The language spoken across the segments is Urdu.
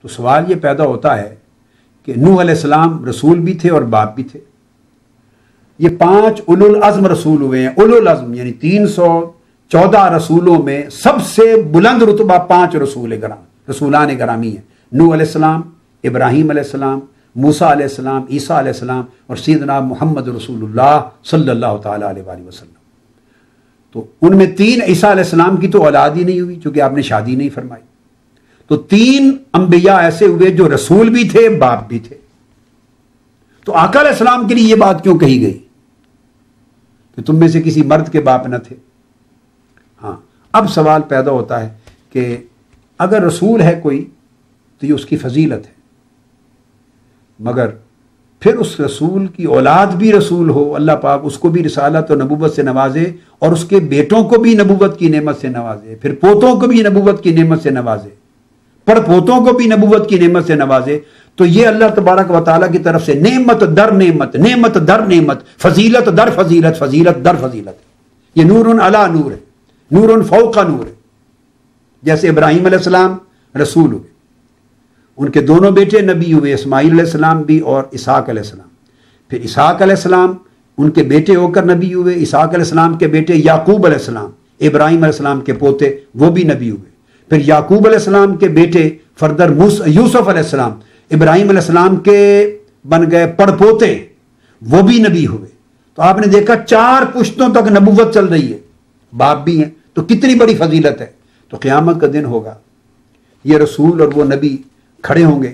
تو سوال یہ پیدا ہوتا ہے کہ نوح علیہ السلام رسول بھی تھے اور باپ بھی تھے. یہ 5 اولو العزم رسول ہوئے ہیں. اولو العزم یعنی 314 رسولوں میں سب سے بلند رتبہ 5 رسولان گرامی ہیں. نوح علیہ السلام، ابراہیم علیہ السلام، موسیٰ علیہ السلام، عیسیٰ علیہ السلام اور سیدنا محمد رسول اللہ صلی اللہ تعالیٰ علیہ وآلہ وسلم. تو ان میں 3 عیسیٰ علیہ السلام کی تو اولاد ہی نہیں ہوئی چونکہ آپ نے شادی نہیں فرمائی. تو 3 انبیاء ایسے ہوئے جو رسول بھی تھے، باپ بھی تھے. تو آقا علیہ السلام کے لیے یہ بات کیوں کہی گئی کہ تم میں سے کسی مرد کے باپ نہ تھے؟ ہاں، اب سوال پیدا ہوتا ہے کہ اگر رسول ہے کوئی تو یہ اس کی فضیلت ہے، مگر پھر اس رسول کی اولاد بھی رسول ہو، اللہ پاک اس کو بھی رسالت اور نبوت سے نوازے اور اس کے بیٹوں کو بھی نبوت کی نعمت سے نوازے، پھر پوتوں کو بھی نبوت کی نعمت سے نوازے، پڑ پوتوں کو بھی نبوت کی نعمت سے نوازے. تو یہ اللہ تبارک و تعالیٰ کی طرف سے نعمت در نعمت، نعمت در نعمت، فضیلت در فضیلت، فضیلت در فضیلت. یہ نور علی نور ہے، نور فوق نور ہے. جیسے ابراہیم علیہ السلام رسول ہوئے، ان کے دونوں بیٹے نبی ہوئے، اسماعیل علیہ السلام بھی اور اسحاق علیہ السلام. پھر اسحاق علیہ السلام ان کے بیٹے ہو کر نبی ہوئے. اسحاق علیہ السلام کے بیٹے یعقوب علیہ السلام، ابراہیم علیہ السلام کے پوتے، وہ بھی نبی ہوئے. پھر یعقوب علیہ السلام کے بیٹے فردر یوسف علیہ السلام، ابراہیم علیہ السلام کے بن گئے پڑ پوتے، وہ بھی نبی ہوئے. تو آپ نے دیکھا 4 پشتوں تک نبوت چل رہی ہے، باپ بھی ہیں. تو کتنی بڑی فضیلت ہے. تو قیامت کا دن ہوگا، یہ رسول اور وہ نبی کھڑے ہوں گے،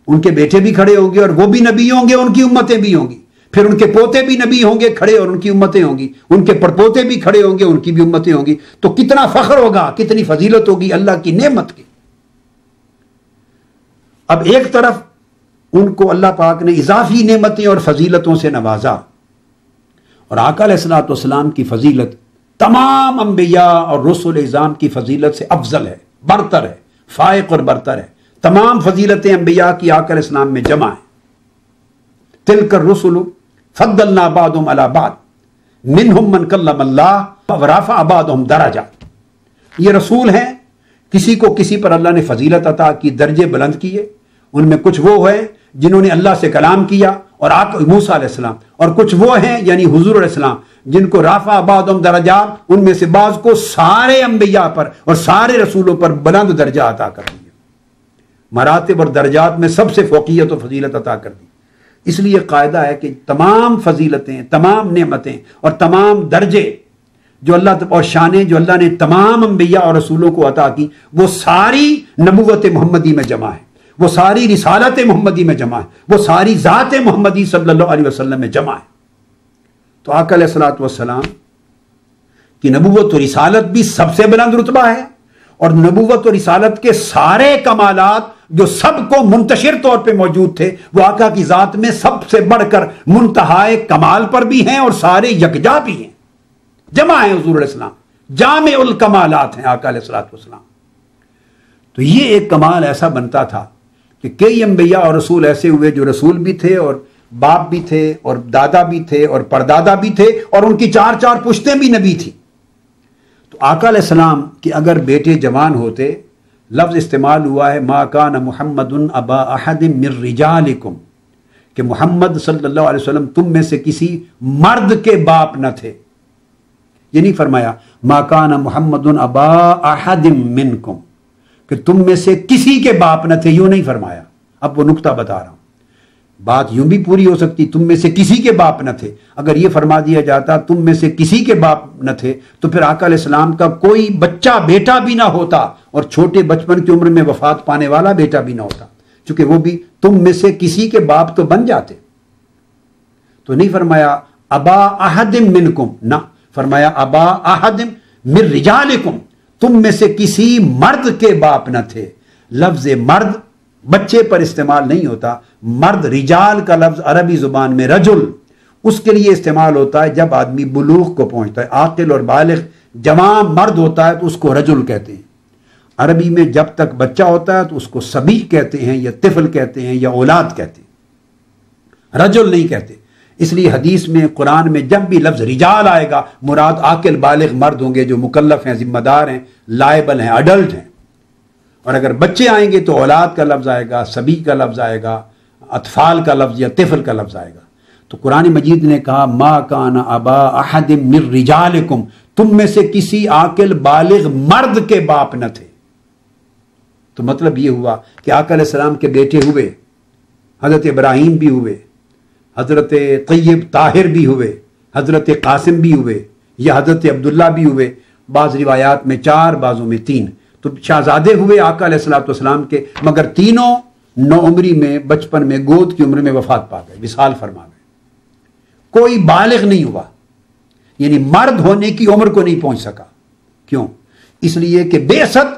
ان کے بیٹے بھی کھڑے ہوں گے اور وہ بھی نبی ہوں گے، ان کی امتیں بھی ہوں گی. پھر ان کے پوتے بھی نبی ہوں گے کھڑے اور ان کی امتیں ہوں گی، ان کے پڑپوتے بھی کھڑے ہوں گے، ان کی بھی امتیں ہوں گی. تو کتنا فخر ہوگا، کتنی فضیلت ہوگی اللہ کی نعمت کی. اب ایک طرف ان کو اللہ پاک نے اضافی نعمتیں اور فضیلتوں سے نوازا، اور آقا علیہ الصلوۃ والسلام کی فضیلت تمام انبیاء اور رسول اعظام کی فضیلت سے افضل ہے، برتر ہے، فائق اور برتر ہے. تمام فضیلتیں انبیاء کی آقا علیہ السلام میں جمع ہیں. تلک الرسل فضلنا بعضهم علی بعض منہم من کلم اللہ ورفع بعضهم درجات. یہ رسول ہیں، کسی کو کسی پر اللہ نے فضیلت عطا کی، درجے بلند کیے. ان میں کچھ وہ ہیں جنہوں نے اللہ سے کلام کیا اور موسیٰ علیہ السلام، اور کچھ وہ ہیں یعنی حضور علیہ السلام جن کو رفع بعضهم درجات، ان میں سے بعض کو سارے انبیاء پر اور سارے رسولوں پر بلند درجہ عطا کر دیا. مراتب اور درجات میں سب سے فوقیت و فضیلت عطا کر دی. اس لیے قاعدہ ہے کہ تمام فضیلتیں، تمام نعمتیں اور تمام درجے جو اللہ اور شانیں جو اللہ نے تمام انبیاء اور رسولوں کو عطا کی، وہ ساری نبوت محمدی میں جمع ہے، وہ ساری رسالت محمدی میں جمع ہے، وہ ساری ذات محمدی صلی اللہ علیہ وسلم میں جمع ہے. تو آقا علیہ الصلوۃ والسلام کی نبوت و رسالت بھی سب سے بلند رتبہ ہے، اور نبوت و رسالت کے سارے کمالات جو سب کو منتشر طور پہ موجود تھے، وہ آقا کی ذات میں سب سے بڑھ کر منتہائے کمال پر بھی ہیں اور سارے یکجا بھی ہیں، جمع ہیں. حضور علیہ السلام جامع الکمالات ہیں آقا علیہ الصلوۃ والسلام. تو یہ ایک کمال ایسا بنتا تھا کہ کئی انبیاء اور رسول ایسے ہوئے جو رسول بھی تھے اور باپ بھی تھے اور دادا بھی تھے اور پردادا بھی تھے، اور ان کی 4 پشتیں بھی نبی تھی. تو آقا علیہ السلام کہ اگر بیٹے جوان ہوتے، لفظ استعمال ہوا ہے ما کان محمد ابا احد من رجالکم، کہ محمد صلی اللہ علیہ وسلم تم میں سے کسی مرد کے باپ نہ تھے. یہ نہیں فرمایا ما کان محمد ابا احد منکم کہ تم میں سے کسی کے باپ نہ تھے، یوں نہیں فرمایا. اب وہ نقطہ بتا رہا ہوں، بات یوں بھی پوری ہو سکتی تم میں سے کسی کے باپ نہ تھے. اگر یہ فرما دیا جاتا تم میں سے کسی کے باپ نہ تھے تو پھر آقا علیہ السلام کا کوئی بچہ بیٹا بھی نہ ہوتا، اور چھوٹے بچپن کی عمر میں وفات پانے والا بیٹا بھی نہ ہوتا، چونکہ وہ بھی تم میں سے کسی کے باپ تو بن جاتے. تو نہیں فرمایا ابا احد منکم، نہ فرمایا ابا احد من رجالکم، تم میں سے کسی مرد کے باپ نہ تھے. لفظ مرد بچے پر استعمال نہیں ہوتا. مرد، رجال کا لفظ عربی زبان میں رجل اس کے لیے استعمال ہوتا ہے جب آدمی بلوغ کو پہنچتا ہے، عاقل اور بالغ جوان مرد ہوتا ہے تو اس کو رجل کہتے ہیں. عربی میں جب تک بچہ ہوتا ہے تو اس کو صبی کہتے ہیں یا طفل کہتے ہیں یا اولاد کہتے ہیں، رجل نہیں کہتے. اس لیے حدیث میں، قرآن میں جب بھی لفظ رجال آئے گا مراد عاقل بالغ مرد ہوں گے جو مکلف ہیں، ذمہ دار ہیں، لائبل ہیں، اڈلٹ ہیں. اور اگر بچے آئیں گے تو اولاد کا لفظ آئے گا، سبی کا لفظ آئے گا، اطفال کا لفظ یا طفل کا لفظ آئے گا۔ تو قرآن مجید نے کہا ما کان ابا احد من رجالکم، تم میں سے کسی عاقل بالغ مرد کے باپ نہ تھے۔ تو مطلب یہ ہوا کہ آقا علیہ السلام کے بیٹے ہوئے، حضرت ابراہیم بھی ہوئے، حضرت طیب طاہر بھی ہوئے، حضرت قاسم بھی ہوئے، یا حضرت عبداللہ بھی ہوئے، بعض روایات میں 4 بعضوں میں 3، تو شہزادے ہوئے آقا علیہ السلام کے، مگر تینوں نو عمری میں، بچپن میں، گود کی عمر میں وفات پا گئے، وصال فرما گئے۔ کوئی بالغ نہیں ہوا، یعنی مرد ہونے کی عمر کو نہیں پہنچ سکا۔ کیوں؟ اس لیے کہ بعثت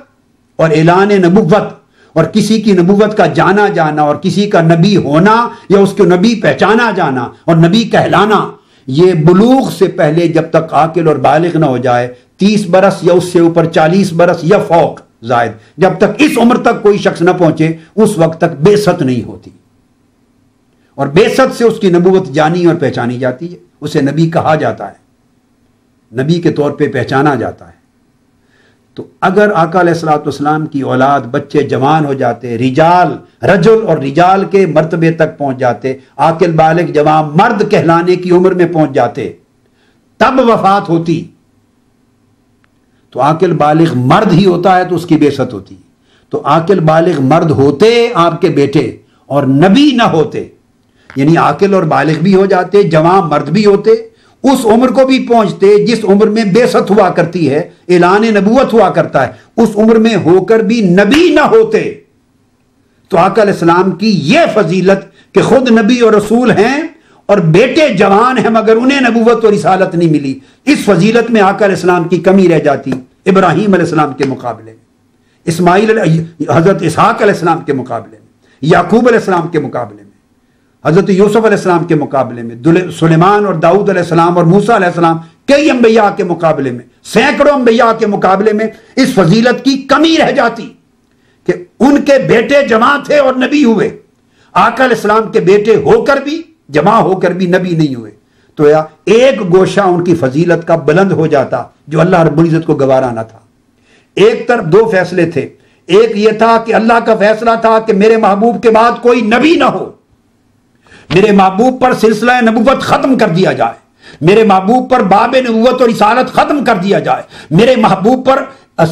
اور اعلان نبوت اور کسی کی نبوت کا جانا جانا اور کسی کا نبی ہونا یا اس کو نبی پہچانا جانا اور نبی کہلانا، یہ بلوغ سے پہلے جب تک عاقل اور بالغ نہ ہو جائے، 30 برس یا اس سے اوپر 40 برس یا فوق زائد، جب تک اس عمر تک کوئی شخص نہ پہنچے اس وقت تک بعثت نہیں ہوتی، اور بعثت سے اس کی نبوت جانی اور پہچانی جاتی ہے، اسے نبی کہا جاتا ہے، نبی کے طور پہ پہچانا جاتا ہے۔ تو اگر آقا علیہ السلام کی اولاد بچے جوان ہو جاتے، رجل اور رجال کے مرتبے تک پہنچ جاتے، عاقل بالغ جوان مرد کہلانے کی عمر میں پہنچ جاتے، تب وفات ہوتی، تو عاقل بالغ مرد ہی ہوتا ہے تو اس کی بعثت ہوتی، تو عاقل بالغ مرد ہوتے آپ کے بیٹے اور نبی نہ ہوتے، یعنی عاقل اور بالغ بھی ہو جاتے، جوان مرد بھی ہوتے، اس عمر کو بھی پہنچتے جس عمر میں بعثت ہوا کرتی ہے، اعلان نبوت ہوا کرتا ہے، اس عمر میں ہو کر بھی نبی نہ ہوتے۔ تو آقا علیہ السلام کی یہ فضیلت کہ خود نبی اور رسول ہیں اور بیٹے جوان ہیں مگر انہیں نبوت اور رسالت نہیں ملی، اس فضیلت میں آقا علیہ السلام کی کمی رہ جاتی ابراہیم علیہ السلام کے مقابلے میں، حضرت اسحاق علیہ السلام کے مقابلے میں، یعقوب علیہ السلام کے مقابلے میں، حضرت یوسف علیہ السلام کے مقابلے میں، سلیمان اور داؤد علیہ السلام اور موسیٰ علیہ السلام، کئی انبیاء کے مقابلے میں، سینکڑوں انبیاء کے مقابلے میں اس فضیلت کی کمی رہ جاتی کہ ان کے بیٹے جمع تھے اور نبی ہوئے، آقا علیہ السلام کے بیٹے ہو کر بھی جمع ہو کر بھی نبی نہیں ہوئے، تو یا ایک گوشہ ان کی فضیلت کا بلند ہو جاتا جو اللہ رب العزت کو گوارا نہ تھا۔ ایک طرف 2 فیصلے تھے، ایک یہ تھا کہ اللہ کا فیصلہ تھا کہ میرے محبوب کے بعد کوئی نبی نہ ہو، میرے محبوب پر سلسلہ نبوت ختم کر دیا جائے، میرے محبوب پر باب نبوت اور رسالت ختم کر دیا جائے، میرے محبوب پر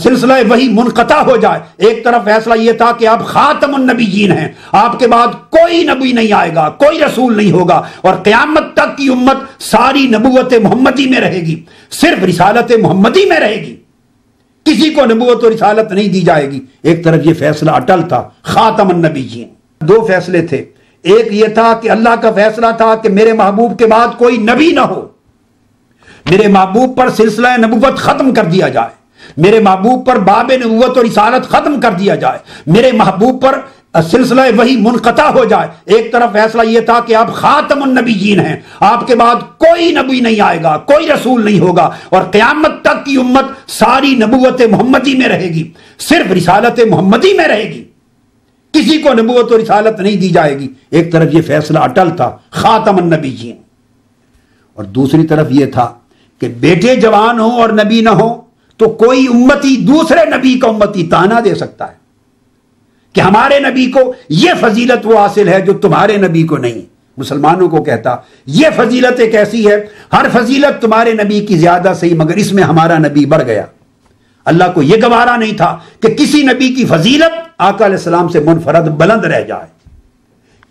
سلسلہ وحی منقطع ہو جائے۔ ایک طرف فیصلہ یہ تھا کہ آپ خاتم النبیین ہیں، آپ کے بعد کوئی نبی نہیں آئے گا، کوئی رسول نہیں ہوگا، اور قیامت تک کی امت ساری نبوت محمدی میں رہے گی، صرف رسالت محمدی میں رہے گی، کسی کو نبوت اور رسالت نہیں دی جائے گی۔ ایک طرف یہ فیصلہ اٹل تھا، خاتم النبیین۔ 2 فیصلے تھے، ایک یہ تھا کہ اللہ کا فیصلہ تھا کہ میرے محبوب کے بعد کوئی نبی نہ ہو، میرے محبوب پر سلسلہ نبوت ختم کر دیا جائے، میرے محبوب پر باب نبوت اور رسالت ختم کر دیا جائے، میرے محبوب پر سلسلہ وحی منقطع ہو جائے۔ ایک طرف فیصلہ یہ تھا کہ آپ خاتم النبیین ہیں، آپ کے بعد کوئی نبی نہیں آئے گا، کوئی رسول نہیں ہوگا، اور قیامت تک کی امت ساری نبوت محمدی میں رہے گی، صرف رسالت محمدی میں رہے گی، کسی کو نبوت اور رسالت نہیں دی جائے گی۔ ایک طرف یہ فیصلہ اٹل تھا، خاتم النبیین، اور دوسری طرف یہ تھا کہ بیٹے جوان ہوں اور نبی نہ ہو تو کوئی امتی دوسرے نبی کا امتی تانا دے سکتا ہے کہ ہمارے نبی کو یہ فضیلت وہ حاصل ہے جو تمہارے نبی کو نہیں۔ مسلمانوں کو کہتا یہ فضیلت ایک ایسی ہے، ہر فضیلت تمہارے نبی کی زیادہ صحیح مگر اس میں ہمارا نبی بڑھ گیا۔ اللہ کو یہ گوارا نہیں تھا کہ کسی نبی کی فضیلت آقا علیہ السلام سے منفرد بلند رہ جائے،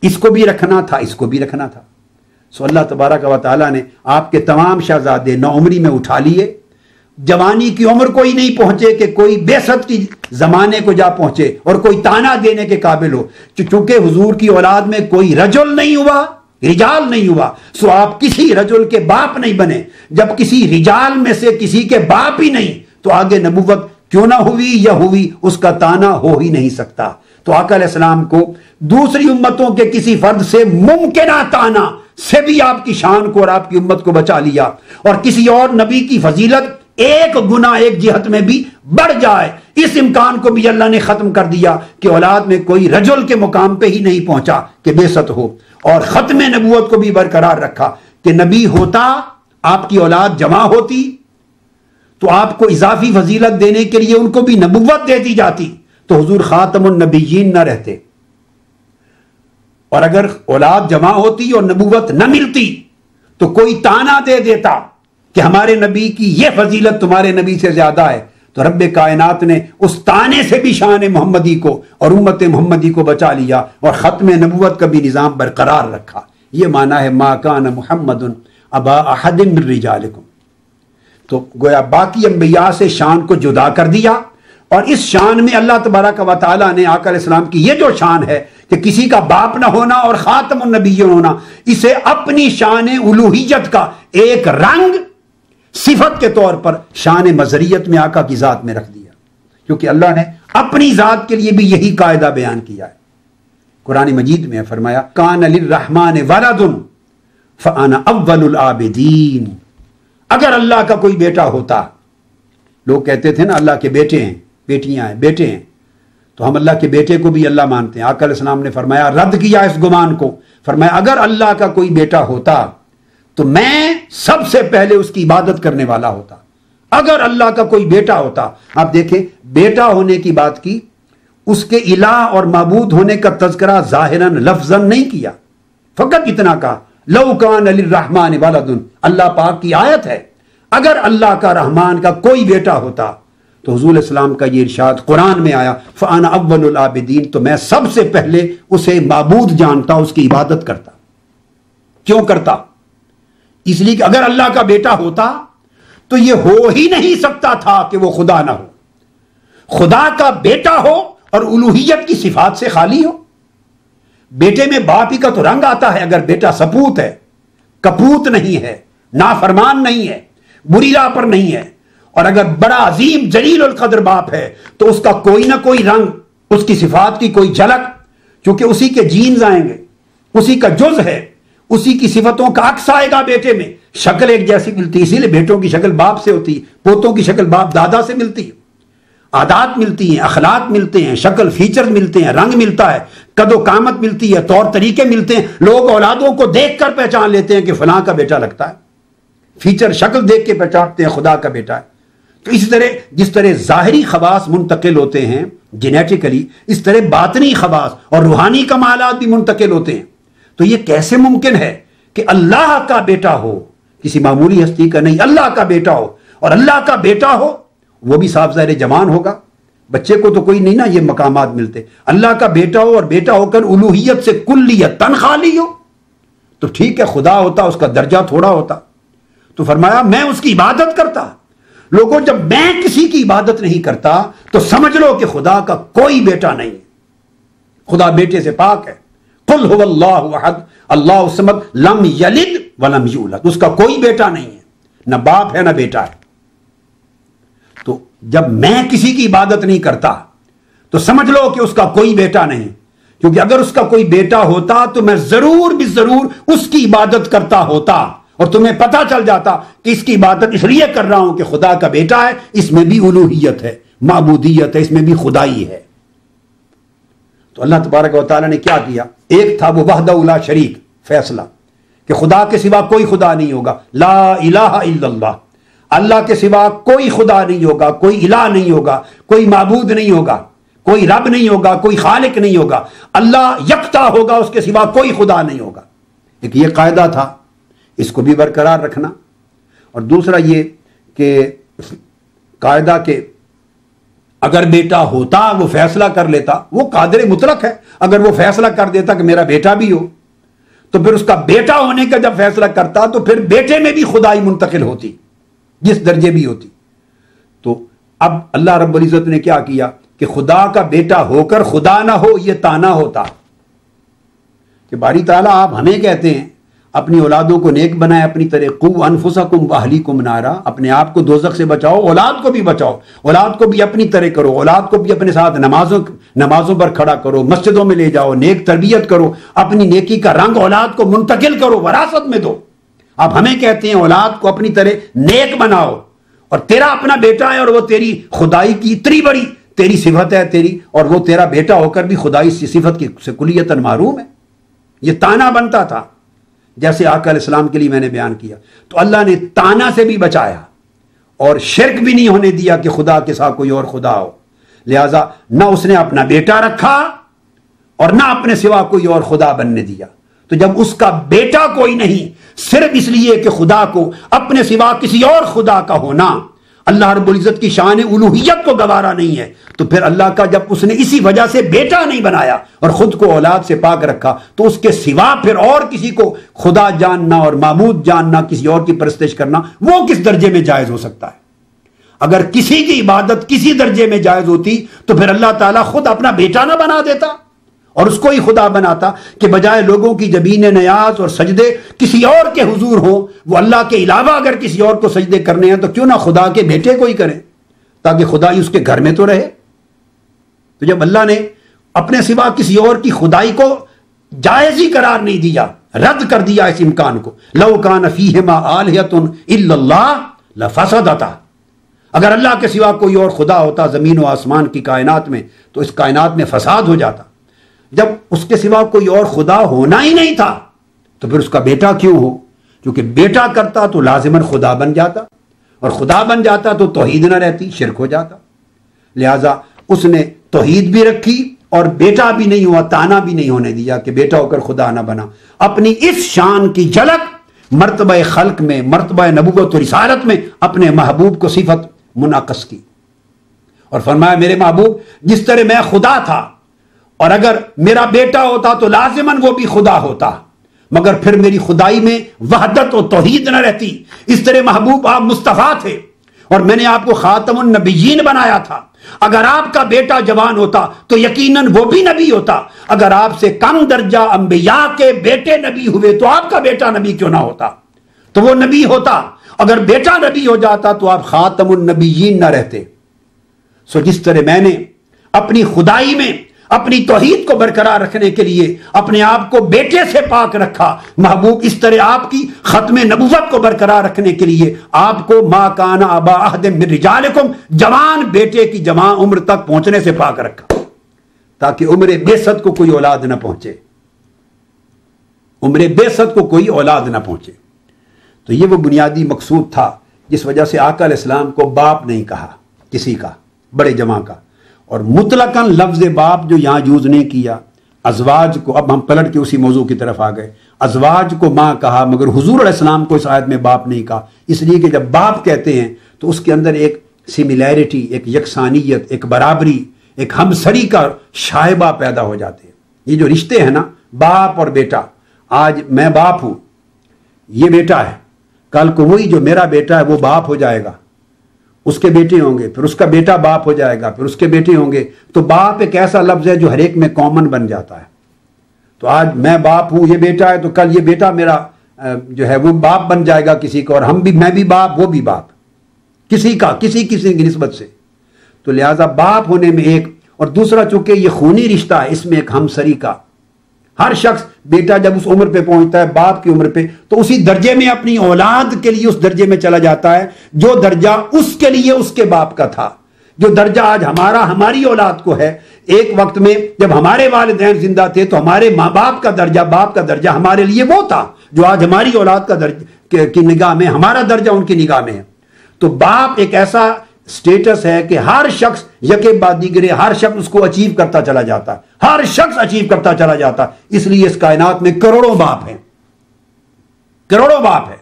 اس کو بھی رکھنا تھا، اس کو بھی رکھنا تھا۔ سو اللہ تبارک و تعالیٰ نے آپ کے تمام شہزادے نوعمری میں اٹھا لیے، جوانی کی عمر کوئی نہیں پہنچے کہ کوئی بعثت کی زمانے کو جا پہنچے اور کوئی تانا دینے کے قابل ہو، چونکہ حضور کی اولاد میں کوئی رجل نہیں ہوا، رجال نہیں ہوا، سو آپ کسی رجل کے باپ نہیں بنے۔ جب کسی رجال میں سے کسی کے باپ ہی نہیں تو آگے نبوت کیوں نہ ہوئی یا ہوئی اس کا تانا ہو ہی نہیں سکتا۔ تو آقا علیہ السلام کو دوسری امتوں کے کسی فرد سے ممکنہ تانا سے بھی آپ کی شان کو اور آپ کی امت کو بچا لیا، اور کسی اور نبی کی فضیلت ایک گنا ایک جہت میں بھی بڑھ جائے اس امکان کو بھی اللہ نے ختم کر دیا کہ اولاد میں کوئی رجل کے مقام پہ ہی نہیں پہنچا کہ بعثت ہو، اور ختم نبوت کو بھی برقرار رکھا کہ نبی ہوتا آپ کی اولاد جمع ہوتی تو آپ کو اضافی فضیلت دینے کے لیے ان کو بھی نبوت دے دی جاتی، تو حضور خاتم النبیین نہ رہتے، اور اگر اولاد جمع ہوتی اور نبوت نہ ملتی تو کوئی تانا دے دیتا کہ ہمارے نبی کی یہ فضیلت تمہارے نبی سے زیادہ ہے، تو رب کائنات نے اس تانے سے بھی شان محمدی کو اور امت محمدی کو بچا لیا اور ختم نبوت کا بھی نظام برقرار رکھا۔ یہ معنی ہے ما کان محمد ابا احد من رجالکم۔ تو گویا باقی انبیاء سے شان کو جدا کر دیا، اور اس شان میں اللہ تبارک و تعالیٰ نے آقا علیہ السلام کی یہ جو شان ہے کہ کسی کا باپ نہ ہونا اور خاتم النبیین ہونا، اسے اپنی شان الوہیت کا ایک رنگ صفت کے طور پر شان مظہریت میں آقا کی ذات میں رکھ دیا، کیونکہ اللہ نے اپنی ذات کے لیے بھی یہی قاعدہ بیان کیا ہے۔ قرآن مجید میں فرمایا کان للرحمن ولد فانا اول العابدین۔ اگر اللہ کا کوئی بیٹا ہوتا، لوگ کہتے تھے نا اللہ کے بیٹے ہیں، بیٹیاں ہیں، بیٹے ہیں، تو ہم اللہ کے بیٹے کو بھی اللہ مانتے ہیں۔ آقا علیہ السلام نے فرمایا، رد کیا اس گمان کو، فرمایا اگر اللہ کا کوئی بیٹا ہوتا تو میں سب سے پہلے اس کی عبادت کرنے والا ہوتا۔ اگر اللہ کا کوئی بیٹا ہوتا، آپ دیکھیں بیٹا ہونے کی بات کی، اس کے الہ اور معبود ہونے کا تذکرہ ظاہراً لفظاً نہیں کیا، فقط اتنا کہا لو کان للرحمن ولد۔ اللہ پاک کی آیت ہے، اگر اللہ کا رحمان کا کوئی بیٹا ہوتا تو حضور علیہ السلام کا یہ ارشاد قرآن میں آیا فانا اول العابدین، تو میں سب سے پہلے اسے معبود جانتا، اس کی عبادت کرتا۔ کیوں کرتا؟ اس لیے کہ اگر اللہ کا بیٹا ہوتا تو یہ ہو ہی نہیں سکتا تھا کہ وہ خدا نہ ہو، خدا کا بیٹا ہو اور الوہیت کی صفات سے خالی ہو۔ بیٹے میں باپ ہی کا تو رنگ آتا ہے، اگر بیٹا سپوت ہے، کپوت نہیں ہے، نافرمان نہیں ہے، بری راہ پر نہیں ہے، اور اگر بڑا عظیم جلیل القدر باپ ہے تو اس کا کوئی نہ کوئی رنگ، اس کی صفات کی کوئی جھلک، کیونکہ اسی کے جینز آئیں گے، اسی کا جز ہے، اسی کی صفتوں کا عکس آئے گا بیٹے میں، شکل ایک جیسی ملتی، اسی لیے بیٹوں کی شکل باپ سے ہوتی، پوتوں کی شکل باپ دادا سے ملتی ہے، عادات ملتی ہیں، اخلاق ملتے ہیں، شکل فیچر ملتے ہیں، رنگ ملتا ہے، قد و قامت ملتی ہے، طور طریقے ملتے ہیں، لوگ اولادوں کو دیکھ کر پہچان لیتے ہیں کہ فلاں کا بیٹا لگتا ہے، فیچر شکل دیکھ کے پہچانتے ہیں خدا کا بیٹا ہے۔ تو اسی طرح جس طرح ظاہری خواص منتقل ہوتے ہیں جینیٹیکلی، اس طرح باطنی خواص اور روحانی کمالات بھی منتقل ہوتے ہیں۔ تو یہ کیسے ممکن ہے کہ اللہ کا بیٹا ہو، کسی معمولی ہستی کا نہیں، اللہ کا بیٹا ہو، اور اللہ کا بیٹا ہو وہ بھی صاف ظاہر جوان ہوگا، بچے کو تو کوئی نہیں نا یہ مقامات ملتے، اللہ کا بیٹا ہو اور بیٹا ہو کر الوہیت سے کلیتاً خالی ہو، تو ٹھیک ہے خدا ہوتا اس کا درجہ تھوڑا ہوتا۔ تو فرمایا میں اس کی عبادت کرتا۔ لوگوں جب میں کسی کی عبادت نہیں کرتا تو سمجھ لو کہ خدا کا کوئی بیٹا نہیں ہے، خدا بیٹے سے پاک ہے۔ قل هو اللہ احد اللہ الصمد لم یلد ولم یولد، اس کا کوئی بیٹا نہیں ہے، نہ باپ ہے نہ بیٹا ہے۔ تو جب میں کسی کی عبادت نہیں کرتا تو سمجھ لو کہ اس کا کوئی بیٹا نہیں، کیونکہ اگر اس کا کوئی بیٹا ہوتا تو میں ضرور بھی ضرور اس کی عبادت کرتا ہوتا، اور تمہیں پتا چل جاتا کہ اس کی عبادت اس لیے کر رہا ہوں کہ خدا کا بیٹا ہے، اس میں بھی الوہیت ہے، معبودیت ہے، اس میں بھی خدائی ہے۔ تو اللہ تبارک و تعالیٰ نے کیا کیا؟ ایک تھا وہ وحدہ لا شریک فیصلہ کہ خدا کے سوا کوئی خدا نہیں ہوگا، لا الہ الا اللہ، اللہ کے سوا کوئی خدا نہیں ہوگا، کوئی الہ نہیں ہوگا، کوئی معبود نہیں ہوگا، کوئی رب نہیں ہوگا، کوئی خالق نہیں ہوگا، اللہ یکتا ہوگا، اس کے سوا کوئی خدا نہیں ہوگا۔ ایک یہ قاعدہ تھا، اس کو بھی برقرار رکھنا، اور دوسرا یہ کہ قاعدہ کہ اگر بیٹا ہوتا وہ فیصلہ کر لیتا، وہ قادر مطلق ہے، اگر وہ فیصلہ کر دیتا کہ میرا بیٹا بھی ہو تو پھر اس کا بیٹا ہونے کا جب فیصلہ کرتا تو پھر بیٹے میں بھی خدائی منتقل ہوتی جس درجے بھی ہوتی۔ تو اب اللہ رب العزت نے کیا کیا کہ خدا کا بیٹا ہو کر خدا نہ ہو، یہ تانا ہوتا کہ باری تعالیٰ آپ ہمیں کہتے ہیں اپنی اولادوں کو نیک بنائے اپنی طرح، قو انفسکم واہلیکم نارا، اپنے آپ کو دوزخ سے بچاؤ، اولاد کو بھی بچاؤ، اولاد کو بھی اپنی طرح کرو، اولاد کو بھی اپنے ساتھ نمازوں پر کھڑا کرو، مسجدوں میں لے جاؤ، نیک تربیت کرو، اپنی نیکی کا رنگ اولاد کو منتقل کرو، وراثت میں دو۔ آپ ہمیں کہتے ہیں اولاد کو اپنی طرح نیک بناؤ، اور تیرا اپنا بیٹا ہے اور وہ تیری خدائی کی اتنی بڑی تیری صفت ہے تیری، اور وہ تیرا بیٹا ہو کر بھی خدائی صفت کی سے کلیتاً معروم ہے۔ یہ تانا بنتا تھا، جیسے آقا علیہ السلام کے لیے میں نے بیان کیا۔ تو اللہ نے تانا سے بھی بچایا اور شرک بھی نہیں ہونے دیا کہ خدا کے ساتھ کوئی اور خدا ہو، لہذا نہ اس نے اپنا بیٹا رکھا اور نہ اپنے سوا کوئی اور خدا بننے دیا. تو جب اس کا بیٹا کوئی نہیں صرف اس لیے کہ خدا کو اپنے سوا کسی اور خدا کا ہونا اللہ رب العزت کی شان الوہیت کو گوارا نہیں ہے، تو پھر اللہ کا جب اس نے اسی وجہ سے بیٹا نہیں بنایا اور خود کو اولاد سے پاک رکھا، تو اس کے سوا پھر اور کسی کو خدا جاننا اور معبود جاننا، کسی اور کی پرستش کرنا، وہ کس درجے میں جائز ہو سکتا ہے؟ اگر کسی کی عبادت کسی درجے میں جائز ہوتی تو پھر اللہ تعالیٰ خود اپنا بیٹا نہ بنا دیتا اور اس کو ہی خدا بناتا، کہ بجائے لوگوں کی جبین نیاز اور سجدے کسی اور کے حضور ہوں، وہ اللہ کے علاوہ اگر کسی اور کو سجدے کرنے ہیں تو کیوں نہ خدا کے بیٹے کو ہی کریں تاکہ خدا ہی اس کے گھر میں تو رہے. تو جب اللہ نے اپنے سوا کسی اور کی خدائی کو جائز ہی قرار نہیں دیا، رد کر دیا اس امکان کو، لو کان فیہما آلہۃ الا اللہ لفسدتا، اگر اللہ کے سوا کوئی اور خدا ہوتا زمین و آسمان کی کائنات میں تو اس کائنات میں فساد ہو جاتا. جب اس کے سوا کوئی اور خدا ہونا ہی نہیں تھا تو پھر اس کا بیٹا کیوں ہو؟ کیونکہ بیٹا کرتا تو لازماً خدا بن جاتا، اور خدا بن جاتا تو توحید نہ رہتی، شرک ہو جاتا. لہذا اس نے توحید بھی رکھی اور بیٹا بھی نہیں ہوا، تانا بھی نہیں ہونے دیا کہ بیٹا ہو کر خدا نہ بنا. اپنی اس شان کی جھلک مرتبہ خلق میں، مرتبہ نبوت و رسالت میں اپنے محبوب کو صفت منعکس کی اور فرمایا میرے محبوب جس طرح میں خدا تھا اور اگر میرا بیٹا ہوتا تو لازماً وہ بھی خدا ہوتا، مگر پھر میری خدائی میں وحدت و توحید نہ رہتی. اس طرح محبوب آپ مصطفیٰ تھے اور میں نے آپ کو خاتم النبیین بنایا تھا. اگر آپ کا بیٹا جوان ہوتا تو یقیناً وہ بھی نبی ہوتا. اگر آپ سے کم درجہ انبیاء کے بیٹے نبی ہوئے تو آپ کا بیٹا نبی کیوں نہ ہوتا؟ تو وہ نبی ہوتا. اگر بیٹا نبی ہو جاتا تو آپ خاتم النبیین نہ رہتے. سو جس طرح میں نے اپنی خدائی میں اپنی توحید کو برقرار رکھنے کے لیے اپنے آپ کو بیٹے سے پاک رکھا، محبوب اس طرح آپ کی ختم نبوت کو برقرار رکھنے کے لیے آپ کو ما کان ابا احد من رجالکم، جوان بیٹے کی جوان عمر تک پہنچنے سے پاک رکھا تاکہ عمر بعثت کو کوئی اولاد نہ پہنچے، عمر بعثت کو کوئی اولاد نہ پہنچے. تو یہ وہ بنیادی مقصود تھا جس وجہ سے آقا علیہ السلام کو باپ نہیں کہا کسی کا، بڑے جمع کا. اور مطلقاً لفظ باپ جو یہاں یوز نہیں کیا، ازواج کو، اب ہم پلٹ کے اسی موضوع کی طرف آ گئے، ازواج کو ماں کہا مگر حضور علیہ السلام کو اس آیت میں باپ نہیں کہا، اس لیے کہ جب باپ کہتے ہیں تو اس کے اندر ایک سملیرٹی، ایک یکسانیت، ایک برابری، ایک ہمسری کا شائبہ پیدا ہو جاتے ہیں. یہ جو رشتے ہیں نا باپ اور بیٹا، آج میں باپ ہوں، یہ بیٹا ہے، کل کو وہی جو میرا بیٹا ہے وہ باپ ہو جائے گا، اس کے بیٹے ہوں گے، پھر اس کا بیٹا باپ ہو جائے گا، پھر اس کے بیٹے ہوں گے. تو باپ ایک ایسا لفظ ہے جو ہر ایک میں کامن بن جاتا ہے. تو آج میں باپ ہوں، یہ بیٹا ہے، تو کل یہ بیٹا میرا جو ہے وہ باپ بن جائے گا کسی کو، اور ہم بھی، میں بھی باپ، وہ بھی باپ، کسی کا کسی کی نسبت سے. تو لہذا باپ ہونے میں ایک، اور دوسرا چونکہ یہ خونی رشتہ ہے اس میں ایک ہمسری کا. ہر شخص بیٹا جب اس عمر پہ پہنچتا ہے باپ کی عمر پہ تو اسی درجے میں اپنی اولاد کے لیے اس درجے میں چلا جاتا ہے جو درجہ اس کے لیے اس کے باپ کا تھا، جو درجہ آج ہماری اولاد کو ہے. ایک وقت میں جب ہمارے والدین زندہ تھے تو ہمارے ماں باپ کا درجہ، باپ کا درجہ ہمارے لیے وہ تھا جو آج ہماری اولاد کا درجہ کی نگاہ میں ہمارا درجہ ان کی نگاہ میں ہے. تو باپ ایک ایسا سٹیٹس ہے کہ ہر شخص یکے بعد دیگرے، ہر شخص اس کو اچیو کرتا چلا جاتا ہے، ہر شخص اچیو کرتا چلا جاتا ہے. اس لیے اس کائنات میں کروڑوں باپ ہیں، کروڑوں باپ ہیں.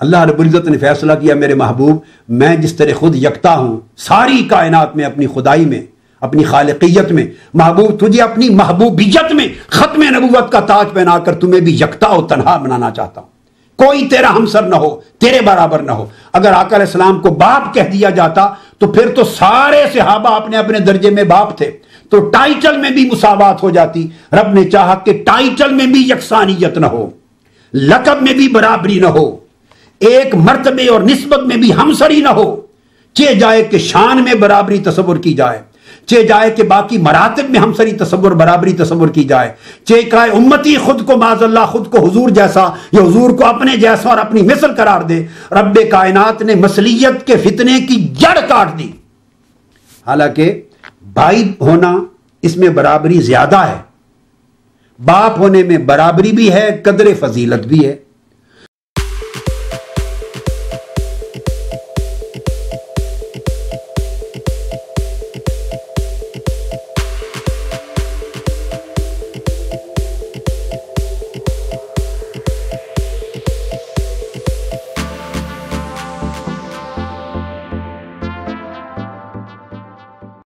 اللہ رب العزت نے فیصلہ کیا میرے محبوب میں جس طرح خود یکتا ہوں ساری کائنات میں، اپنی خدائی میں، اپنی خالقیت میں، محبوب تجھے اپنی محبوبیت میں ختم نبوت کا تاج پہنا کر تمہیں بھی یکتا و تنہا بنانا چاہتا ہوں. کوئی تیرا ہمسر نہ ہو، تیرے برابر نہ ہو. اگر آقا علیہ السلام کو باپ کہہ دیا جاتا تو پھر تو سارے صحابہ اپنے اپنے درجے میں باپ تھے، تو ٹائٹل میں بھی مساوات ہو جاتی. رب نے چاہا کہ ٹائٹل میں بھی یکسانیت نہ ہو، لقب میں بھی برابری نہ ہو، ایک مرتبے اور نسبت میں بھی ہمسری نہ ہو. چاہے جائے کہ شان میں برابری تصور کی جائے، چاہے جائے کہ باقی مراتب میں ہمسری تصور، برابری تصور کی جائے، چاہے کہے امتی خود کو معاذ اللہ خود کو حضور جیسا یا حضور کو اپنے جیسا اور اپنی مثل قرار دے. رب کائنات نے مثلیت کے فتنے کی جڑ کاٹ دی. حالانکہ بھائی ہونا اس میں برابری زیادہ ہے، باپ ہونے میں برابری بھی ہے، قدر فضیلت بھی ہے.